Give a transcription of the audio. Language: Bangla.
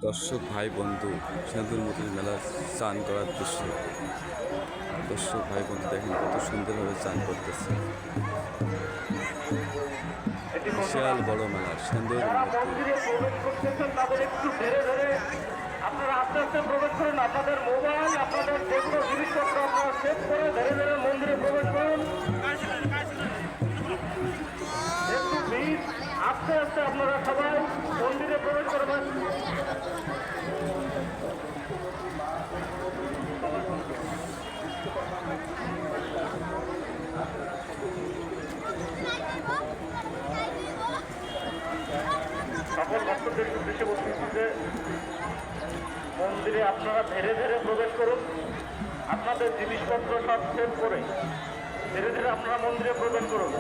দর্শক ভাই বন্ধু সেন্দুর মতন মেলা চান করার দৃশ্য। দর্শক ভাই বন্ধু দেখেন কত সুন্দরভাবে চান করতেছে। বিশাল বড় মেলা সেন্দুর আপনারা আস্তে আস্তে প্রবেশ করুন। আপনাদের মোবাইল, আপনাদের যে কোনো জিনিসপত্র আপনারা সেভ করে ধীরে ধীরে মন্দিরে প্রবেশ করুন। একটু ভিড়, আস্তে আস্তে আপনারা সবাই মন্দিরে প্রবেশ করবেন। সকল ভক্তদের উদ্দেশ্যে বলতেছি যে মন্দিরে আপনারা ধীরে ধীরে প্রবেশ করুন। আপনাদের জিনিসপত্র সব সেভ করে ধীরে ধীরে আপনারা মন্দিরে প্রবেশ করুন।